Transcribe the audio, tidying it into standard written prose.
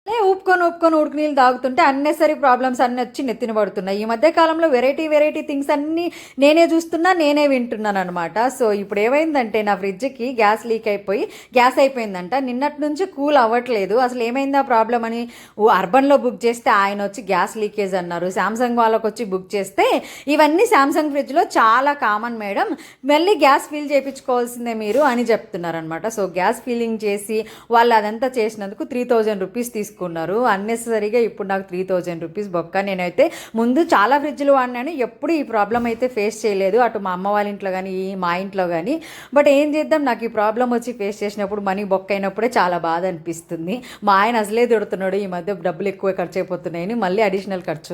ఊపుకొని ఉడుకు నీళ్ళు తాగుతుంటే అన్నెసరీ ప్రాబ్లమ్స్ అన్నీ వచ్చి నెత్తిన పడుతున్నాయి. ఈ మధ్య కాలంలో వెరైటీ థింగ్స్ అన్నీ నేనే చూస్తున్నా, నేనే వింటున్నాను అనమాట. సో ఇప్పుడు ఏమైందంటే నా ఫ్రిడ్జ్కి గ్యాస్ లీక్ అయిపోయి గ్యాస్ అయిపోయిందంట. నిన్నటి నుంచి కూల్ అవ్వట్లేదు. అసలు ఏమైందా ప్రాబ్లం అని అర్బన్లో బుక్ చేస్తే ఆయన వచ్చి గ్యాస్ లీకేజ్ అన్నారు. శాంసంగ్ వాళ్ళకి వచ్చి బుక్ చేస్తే ఇవన్నీ శాంసంగ్ ఫ్రిడ్జ్లో చాలా కామన్ మేడం, మళ్ళీ గ్యాస్ ఫిల్ చేయించుకోవాల్సిందే మీరు అని చెప్తున్నారనమాట. సో గ్యాస్ ఫిల్లింగ్ చేసి వాళ్ళు అదంతా చేసినందుకు 3000 రూపీస్ తీసుకున్నారు. అన్నెసరీగా ఇప్పుడు నాకు 3000 రూపీస్ బొక్క. నేనైతే ముందు చాలా ఫ్రిడ్జ్లు వాడినాను, ఎప్పుడు ఈ ప్రాబ్లం అయితే ఫేస్ చేయలేదు, అటు మా అమ్మ వాళ్ళ ఇంట్లో కానీ మా ఇంట్లో కానీ. బట్ ఏం చేద్దాం, నాకు ఈ ప్రాబ్లం వచ్చి ఫేస్ చేసినప్పుడు మనీ బొక్క అయినప్పుడే చాలా బాధ అనిపిస్తుంది. మా ఆయన అసలే తిడుతున్నాడు, ఈ మధ్య డబ్బులు ఎక్కువ ఖర్చు అయిపోతున్నాయని, మళ్ళీ అడిషనల్ ఖర్చు.